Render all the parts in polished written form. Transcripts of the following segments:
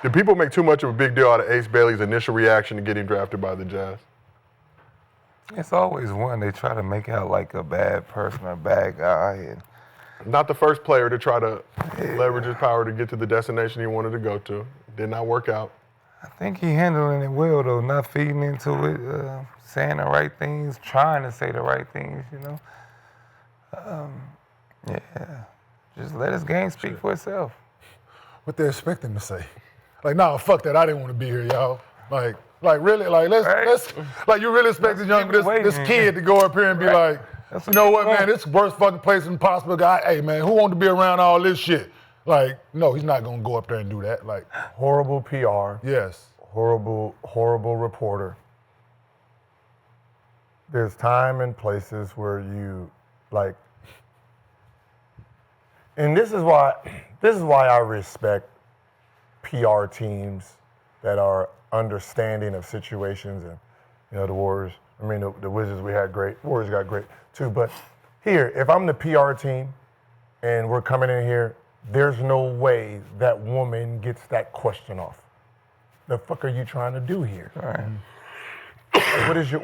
Did people make too much of a big deal out of Ace Bailey's initial reaction to getting drafted by the Jazz? It's always one. They try to make out like a bad person or a bad guy. And not the first player to try to leverage his power to get to the destination he wanted to go to. Did not work out. I think he handling it well, though, not feeding into it, saying the right things, trying to say the right things, you know. Yeah, just let his game speak for itself. What they expect him to say. Like, nah, fuck that, I didn't want to be here, y'all. Like really, like let's like you really expect this kid to go up here and be like, you know what, man, this is the worst fucking place in possible guy. Hey man, who want to be around all this shit? Like, no, he's not gonna go up there and do that. Like, horrible PR. Yes. Horrible reporter. There's time and places where you like, and this is why I respect PR teams that are understanding of situations, and you know the Warriors. I mean the Wizards, we had great. Warriors got great too. But here, if I'm the PR team and we're coming in here, there's no way that woman gets that question off. The fuck are you trying to do here? All right.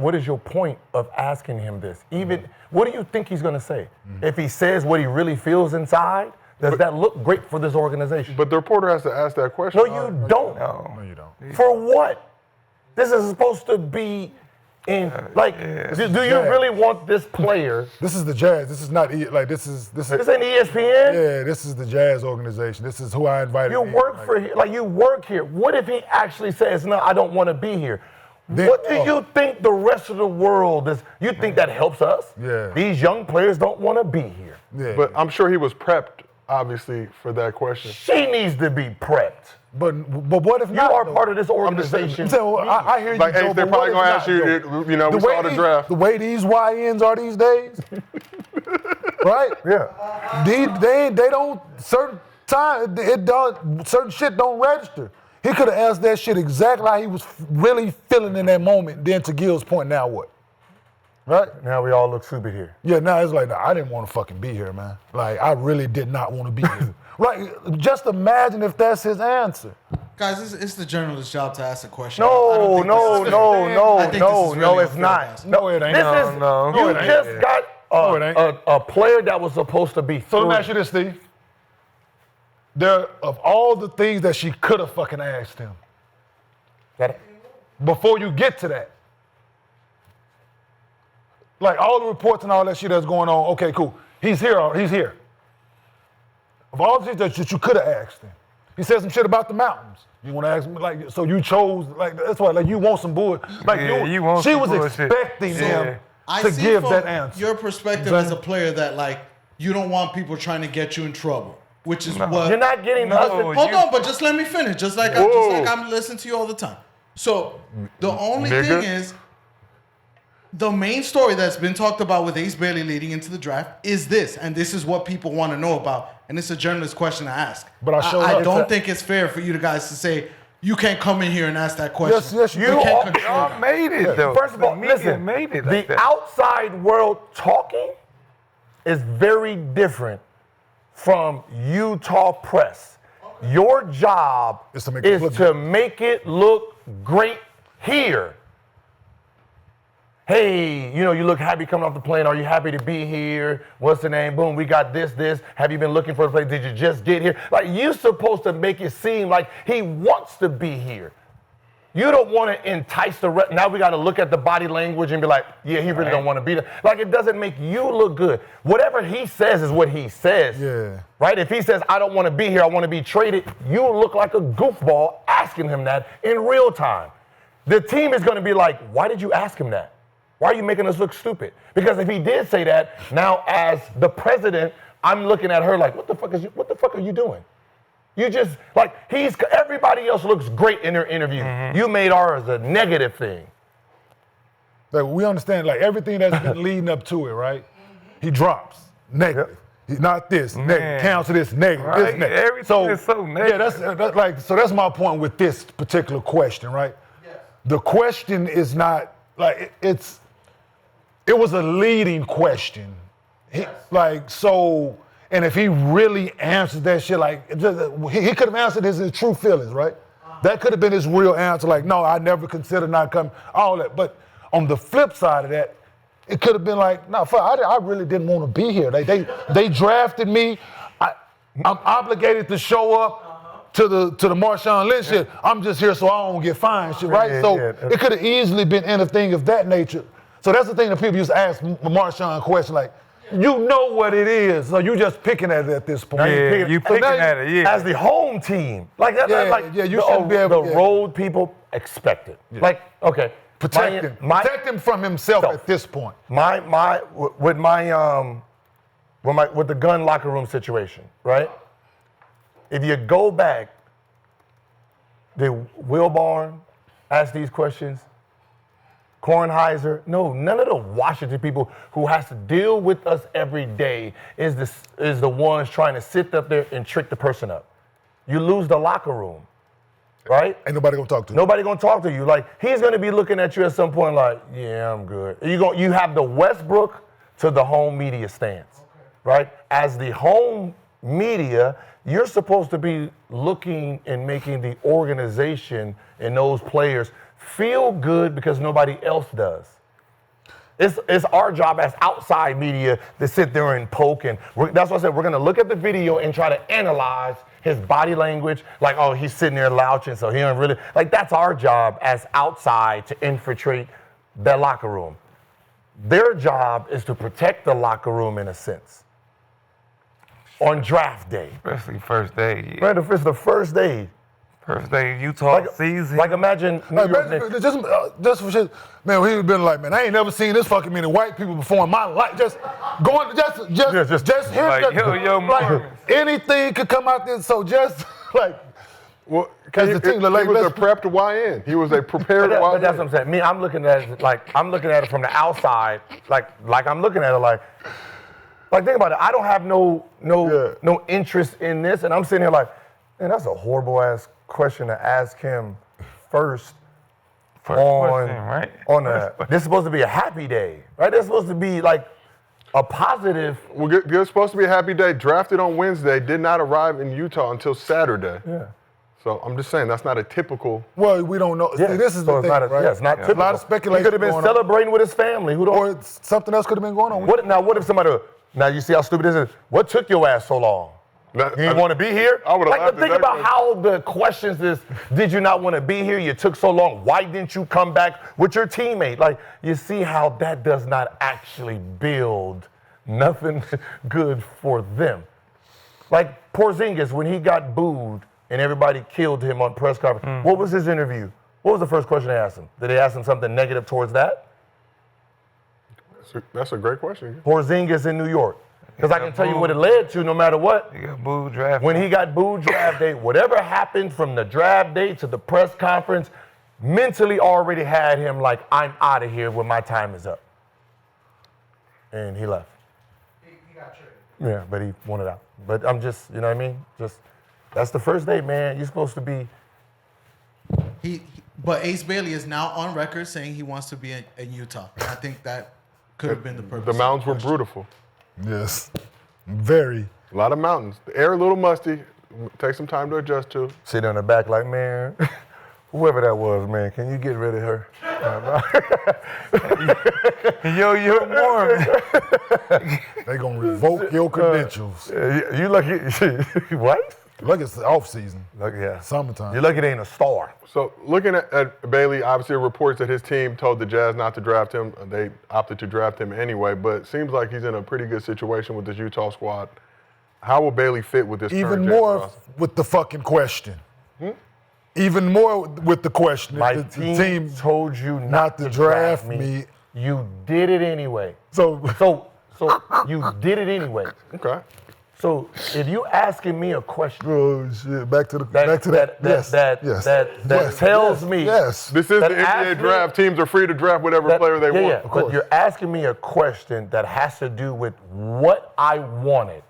What is your point of asking him this? Even what do you think he's gonna say? If he says what he really feels inside, does that look great for this organization? But the reporter has to ask that question. No, you don't. No, you don't. For what? This is supposed to be in like. Do you really want this player? This is the Jazz. This is not this is. This ain't ESPN. Yeah, this is the Jazz organization. This is who I invited. You work you work here. What if he actually says, "No, I don't want to be here"? What do you think the rest of the world is? You think that helps us? Yeah. These young players don't want to be here. Yeah. But I'm sure he was prepped, obviously, for that question. She needs to be prepped. But what if you not? are part of this organization? So I hear you. Like, Joe, they're probably gonna ask you. You know, we saw the draft. The way these YNs are these days, right? Yeah. They don't certain shit don't register. He could have asked that shit exactly how he was really feeling in that moment. Then to Gil's point, now what? Right? Now we all look stupid here. Yeah, now it's like, nah, I didn't want to fucking be here, man. Like, I really did not want to be here. Right? Just imagine if that's his answer. Guys, it's the journalist's job to ask a question. No, it's not. No, it ain't. You just got a player that was supposed to be. So let me ask you this, Steve. Of all the things that she could have fucking asked him, before you get to that, like all the reports and all that shit that's going on, okay, cool. He's here. Of all the things that you could have asked him, he said some shit about the mountains. You want to ask him, like, so you chose, like, that's why, like, you want some bullshit. Like, she was expecting him to give that answer. Your perspective as a player that, like, you don't want people trying to get you in trouble. Which is what you're not getting. Hold on, but just let me finish. Just like I'm listening to you all the time. So the only thing is, the main story that's been talked about with Ace Bailey leading into the draft is this, and this is what people want to know about, and it's a journalist question to ask. But I don't think it's fair for you guys to say you can't come in here and ask that question. Yes, you can't control Y'all that. made it though. First of all, listen. Made it The outside world talking is very different from Utah press. Your job is to make it look great here. Hey, you know, you look happy coming off the plane. Are you happy to be here? What's the name? Boom, we got this. Have you been looking for a place? Did you just get here? Like, you're supposed to make it seem like he wants to be here. You don't want to entice the rest. Now we got to look at the body language and be like, yeah, he really don't want to be there. Like, it doesn't make you look good. Whatever he says is what he says. Yeah. Right? If he says, I don't want to be here, I want to be traded, you look like a goofball asking him that in real time. The team is going to be like, why did you ask him that? Why are you making us look stupid? Because if he did say that, now as the president, I'm looking at her like, what the fuck are you doing? You just, like, everybody else looks great in their interview. Mm-hmm. You made ours a negative thing. Like, we understand, like, everything that's been leading up to it, right? He drops, negative. He's not this, negative. Cancel this, negative. Right. This, negative. Everything is so negative. Yeah, that's like, so that's my point with this particular question, right? Yes. The question is not, like, it was a leading question. And if he really answered that shit, like, he could have answered his true feelings, right? That could have been his real answer. Like, no, I never considered not coming. All that. But on the flip side of that, it could have been like, no, fuck, I really didn't want to be here. They drafted me. I'm obligated to show up to the Marshawn Lynch shit. I'm just here so I don't get fined shit, right? It could have easily been anything of that nature. So that's the thing that people used to ask Marshawn a question like, you know what it is, so you just picking at it at this point. You picking at it, yeah. As the home team. Like, you shouldn't be able the road people expect it. Yeah. Like, okay. Protect him from himself at this point. With the gun locker room situation, right? If you go back, did Will Barn ask these questions? Kornheiser? No, none of the Washington people who has to deal with us every day is the ones trying to sit up there and trick the person up. You lose the locker room, right? Ain't nobody gonna talk to you. Nobody gonna talk to you. Like, he's gonna be looking at you at some point like, yeah, I'm good. You have the Westbrook to the home media stance, right? As the home media, you're supposed to be looking and making the organization and those players feel good because nobody else does. It's our job as outside media to sit there and poke, and that's what I said. We're gonna look at the video and try to analyze his body language. Like, oh, he's sitting there louching, so he don't really, like, that's our job as outside to infiltrate that locker room. Their job is to protect the locker room in a sense. On draft day. Especially first day. Right, it's the first day. First day Utah season. Like, imagine just for shit, man, he'd been like, man, I ain't never seen this fucking many white people before in my life. Just him. Like, like, anything could come out there, so just like, well, because he was a prepped YN. He was a prepared YN. But that's what I'm saying. Me, I'm looking at it from the outside, like I'm looking at it like think about it. I don't have no interest in this, and I'm sitting here like, man, that's a horrible ass question to ask him first this is supposed to be a happy day, right? This is supposed to be like a positive. Well, it's supposed to be a happy day. Drafted on Wednesday, did not arrive in Utah until Saturday. Yeah. So I'm just saying that's not a typical. Well, we don't know. Yeah. See, this is the thing, right? Yeah, it's not typical. A lot of speculation. He could have been celebrating with his family. Or something else could have been going on. What if somebody? Now you see how stupid this is. What took your ass so long? You didn't want to be here? I would have laughed. Think about how the questions is, did you not want to be here? You took so long. Why didn't you come back with your teammate? Like, you see how that does not actually build nothing good for them. Like Porzingis, when he got booed and everybody killed him on press conference, what was his interview? What was the first question they asked him? Did they ask him something negative towards that? That's a great question. Porzingis in New York. Because I can tell you what it led to no matter what. He got booed draft. When he got booed draft day, whatever happened from the draft day to the press conference, mentally already had him like, I'm out of here when my time is up. And he left. He got traded. Yeah, but he wanted out. But I'm just, you know what I mean? That's the first day, man. You're supposed to be. But Ace Bailey is now on record saying he wants to be in Utah. I think that could have been the purpose. The mountains were beautiful. Yes, very. A lot of mountains. The air a little musty. Take some time to adjust to. Sitting on the back like, man, whoever that was, man, can you get rid of her? Yo, Mormon. They gonna revoke your credentials. You lucky. What? Look, it's the off season. Look, yeah. Summertime. You're lucky it ain't a star. So looking at Bailey, obviously reports that his team told the Jazz not to draft him. They opted to draft him anyway, but it seems like he's in a pretty good situation with this Utah squad. How will Bailey fit with this? Even more with the fucking question. Even more with the question. My team told you not to draft me. You did it anyway. So you did it anyway. Okay. So if you asking me a question, oh shit! Back to that. That tells me. Yes. This is the NBA draft. Teams are free to draft whatever player they want. Yeah, but you're asking me a question that has to do with what I wanted.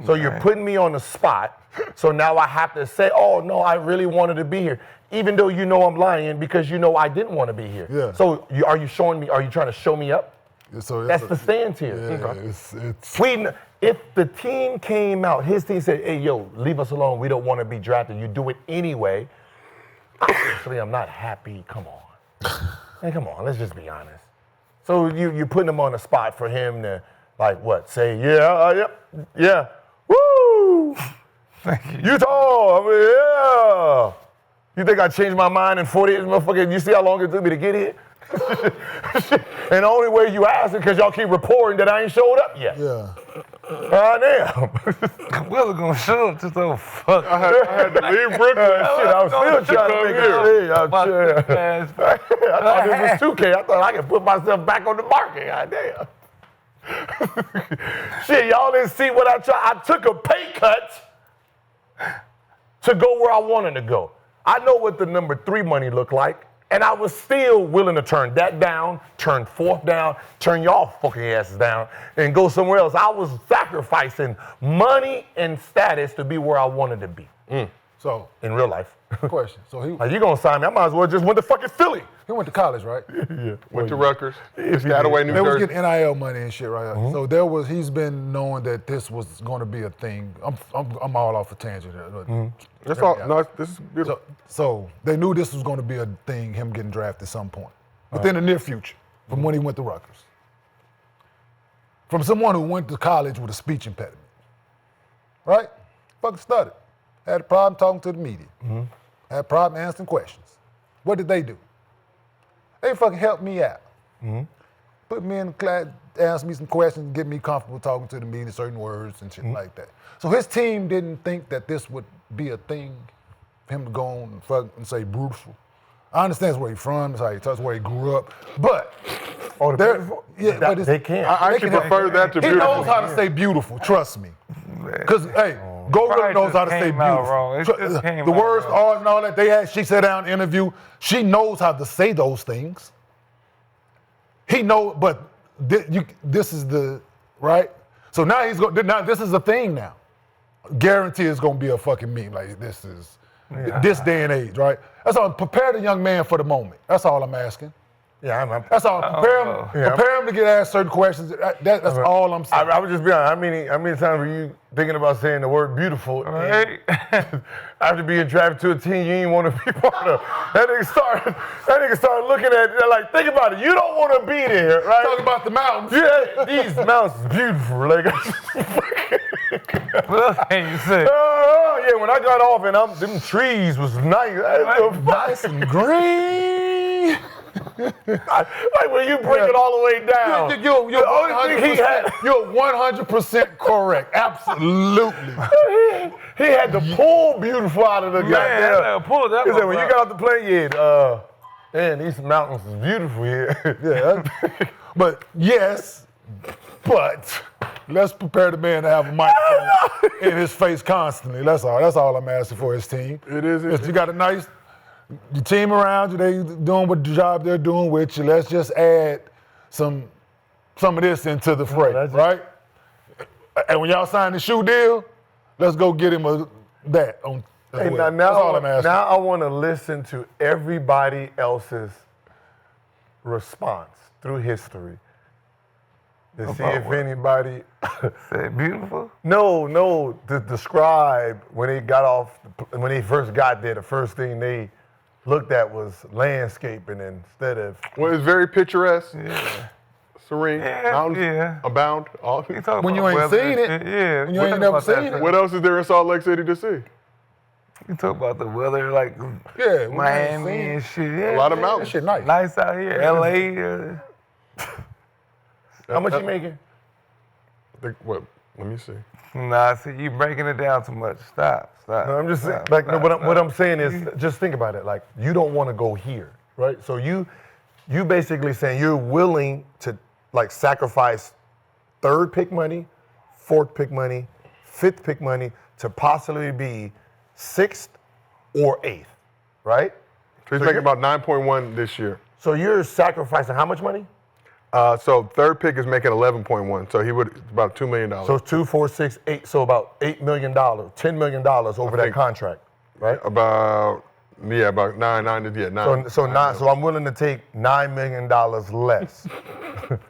So you're putting me on the spot. So now I have to say, oh no, I really wanted to be here, even though you know I'm lying because you know I didn't want to be here. Yeah. So are you showing me? Are you trying to show me up? So that's the stance here. Yeah, if the team came out, his team said, hey, yo, leave us alone. We don't want to be drafted. You do it anyway. Obviously, I'm not happy. Come on. Man, come on, let's just be honest. So you putting him on the spot for him to, like, what, say, yeah, woo! Utah, I mean, yeah. You think I changed my mind in 48 motherfucker? You see how long it took me to get here? And the only way you ask it because y'all keep reporting that I ain't showed up yet. Yeah. Damn. We're gonna show up to so fuck. I had to leave Brooklyn. Shit, I was still trying to make it clear. I thought this was 2K. I thought I could put myself back on the market. God damn. Shit, y'all didn't see what I tried. I took a pay cut to go where I wanted to go. I know what the number 3 money looked like, and I was still willing to turn that down, turn 4th down, turn y'all fucking asses down, and go somewhere else. I was sacrificing money and status to be where I wanted to be. So, in real life. question. So Like, you gonna sign me? I might as well just went to fucking Philly. he went to college, right? Yeah. Went to Rutgers. Piscataway, New They was Jersey. getting NIL money and shit, right? So he's been knowing that this was going to be a thing. I'm all off a tangent. That's all. No, this is beautiful. So they knew this was going to be a thing, him getting drafted at some point. Within the near future, from when he went to Rutgers. From someone who went to college with a speech impediment. Right? Fucking stuttered. Had a problem talking to the media. Had a problem answering questions. What did they do? They fucking helped me out. Put me in the class, ask me some questions, get me comfortable talking to the media, certain words and shit like that. So his team didn't think that this would be a thing for him to go on and say beautiful. I understand it's where he's from, that's where he grew up, but they can't. I actually prefer that to he beautiful. knows how to say beautiful, trust me. Because, hey, Go really knows how to say beautiful. The words, R's and all that, she sat down in the interview. She knows how to say those things. He knows, but this is the, right? So now now this is a thing now. Guarantee it's going to be a fucking meme. Like, this is, this day and age, right? That's all. Prepare the young man for the moment. That's all I'm asking. Yeah, that's all. Prepare him to get asked certain questions. That's all I'm saying. I would just be honest. How many times were you thinking about saying the word beautiful? Right. After being drafted to a team you ain't want to be part of. That nigga started looking at it like, think about it. You don't want to be there, right? Talking about the mountains. Yeah, these mountains is beautiful. Like, what else can you say? Yeah, when I got off and them trees was nice. Nice and green. Like when you break it all the way down. You're 100% correct. Absolutely. He had to pull beautiful out of the goddamn. Pull that. He said, when you got off the plane, man, these mountains is beautiful here. But let's prepare the man to have a microphone in his face constantly. That's all. That's all I'm asking for his team. It is. You got a nice team around you. They doing what the job they're doing with you. Let's just add some of this into the fray, right? And when y'all sign the shoe deal, let's go get him that on. Hey, well. now That's all I'm asking. Now I want to listen to everybody else's response through history to see if anybody said beautiful. No, to describe when they first got there. The first thing they looked at was landscaping instead of. Well, it's very picturesque. Yeah. Serene. Mountains abound. When you ain't seen it. Yeah. When you ain't never seen it. What else is there in Salt Lake City to see? You talk about the weather, like Miami and shit. Yeah, a lot of mountains. That shit nice. Nice out here. LA. How much you making? What? Let me see. Nah, see, you breaking it down too much. Stop. No, I'm just saying, what I'm saying is, just think about it. Like, you don't want to go here, right? So you basically saying you're willing to like sacrifice 3rd pick money, 4th pick money, 5th pick money to possibly be 6th or 8th, right? So he's making about 9.1 this year. So you're sacrificing how much money? So 3rd pick is making 11.1. So he would about $2 million. So 2, 4, 6, 8. So about $8 million, $10 million over that contract, right? About 9. So I'm willing to take $9 million less.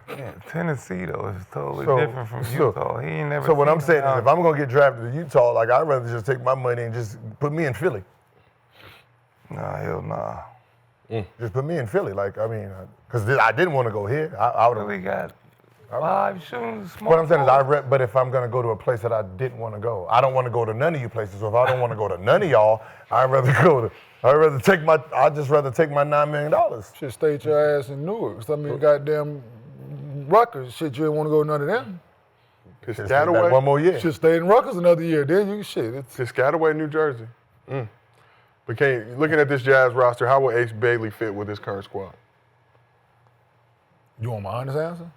Yeah, Tennessee though is totally different from Utah. He ain't never. So what I'm saying is, if I'm gonna get drafted to Utah, like I'd rather just take my money and just put me in Philly. Nah, hell nah. Just put me in Philly, like I mean, because I didn't want to go here. I would. Philly got 5 shooting small. What I'm saying is, but if I'm gonna go to a place that I didn't want to go, I don't want to go to none of you places. So if I don't want to go to none of y'all, I'd rather take my $9 million. Shit, stay your ass in Newark. Some of you goddamn Rutgers. Shit, you ain't want to go to none of them. Piscataway. One more year. Should stay in Rutgers another year. Then you shit. It's Piscataway, New Jersey. But looking at this Jazz roster, how will Ace Bailey fit with this current squad? You want my honest answer?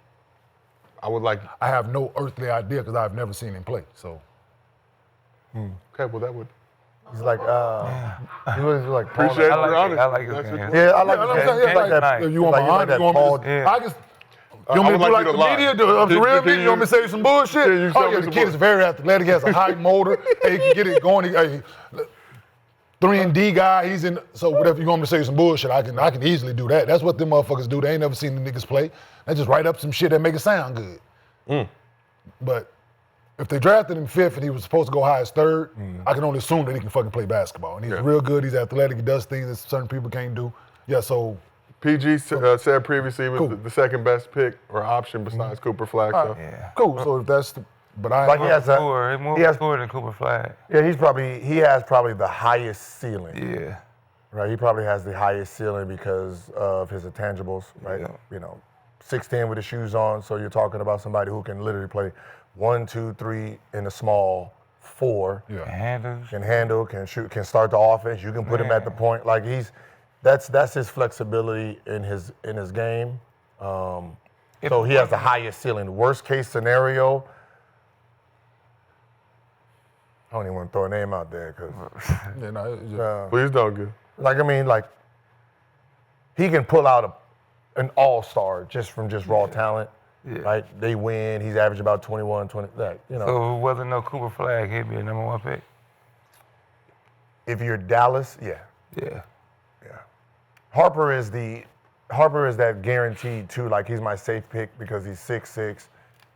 I would like. I have no earthly idea because I've never seen him play. So. Okay, well that would. He's like, he was like. Appreciate it. I like his game. Yeah, I like I'm his saying, game. it's like, if you want my honest, you want me to, I just. You want me to do like the media, the real media? You want me to say some bullshit? The kid is very athletic. He has a high motor. He can get it going. 3-and-D guy. He's in. So whatever you want me to say some bullshit, I can easily do that. That's what them motherfuckers do. They ain't never seen the niggas play. They just write up some shit that make it sound good. But if they drafted him 5th and he was supposed to go high as 3rd, I can only assume that he can fucking play basketball. And he's real good. He's athletic. He does things that certain people can't do. Yeah. So. PG said previously he was the second best pick or option besides Cooper Flag. So. Cool. So if that's but I Like he has more score than Cooper Flag. Yeah, he has probably the highest ceiling. Yeah. Right, he probably has the highest ceiling because of his intangibles, right? Yeah. You know, 6'10" with his shoes on, so you're talking about somebody who can literally play 1, 2, 3 in the small 4. Yeah. Can handle, can shoot, can start the offense. You can put him at the point. Like that's his flexibility in his game. So he has the highest ceiling. Worst case scenario, I don't even want to throw a name out there because. Please don't go. Like he can pull out an all-star just from raw talent. Yeah. Right? They win. He's averaged about 21, 20. That, you know. So if it wasn't no Cooper Flag, he'd be a number 1 pick. If you're Dallas, yeah. Yeah. Harper is that guaranteed too. Like he's my safe pick because he's 6'6",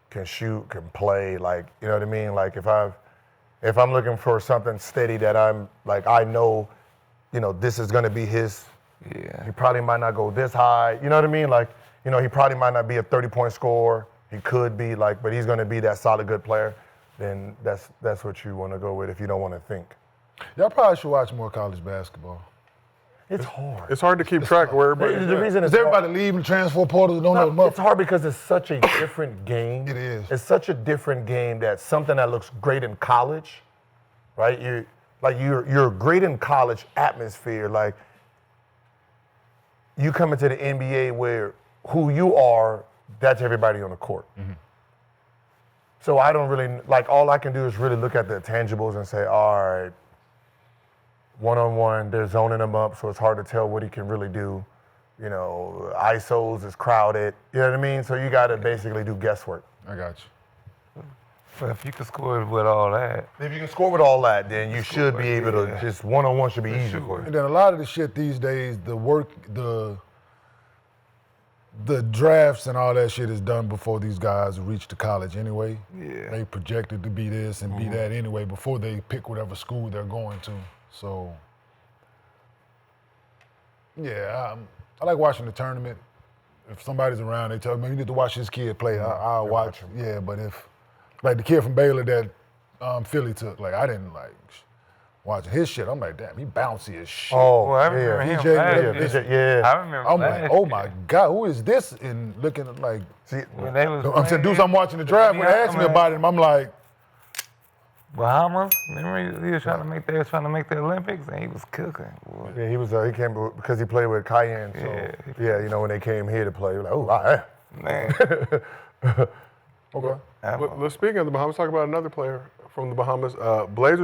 can shoot, can play. Like you know what I mean. Like if I'm looking for something steady that I'm like I know, you know this is gonna be his. Yeah. He probably might not go this high. You know what I mean. Like you know he probably might not be a 30-point scorer. He could be like, but he's gonna be that solid good player. Then that's what you want to go with if you don't want to think. Y'all probably should watch more college basketball. It's hard. It's hard to keep track of where everybody. The reason is everybody leaving transfer portal don't know. It's hard because it's such a different game. It is. It's such a different game that something that looks great in college, right? You're great in college atmosphere. Like you come into the NBA where who you are, that's everybody on the court. So I don't really like. All I can do is really look at the tangibles and say, all right. One-on-one, they're zoning him up, so it's hard to tell what he can really do. You know, ISOs is crowded. You know what I mean? So you got to basically do guesswork. I got you. But if you can score with all that. If you can score with all that, then you should be able to just one-on-one should be easy for you. And then a lot of the shit these days, the drafts and all that shit is done before these guys reach to college anyway. Yeah. They projected to be this and be that anyway before they pick whatever school they're going to. So, yeah, I like watching the tournament. If somebody's around, they tell me, you need to watch this kid play. I'll watch him. Yeah, but if, like the kid from Baylor that Philly took, like I didn't like watching his shit. I'm like, damn, he bouncy as shit. Oh, well, I remember him. Yeah. I remember. I'm like, oh my God, who is this? And looking at like, when they was I'm saying, dudes, I'm watching the draft. When they asked me about it, I'm like, Bahamas. Remember he was trying to make the Olympics and he was cooking. Boy. Yeah, he came because he played with Cayenne. So yeah, you know when they came here to play, like, oh, all right. Man. okay. Well, speaking of the Bahamas, talk about another player from the Bahamas. Blazers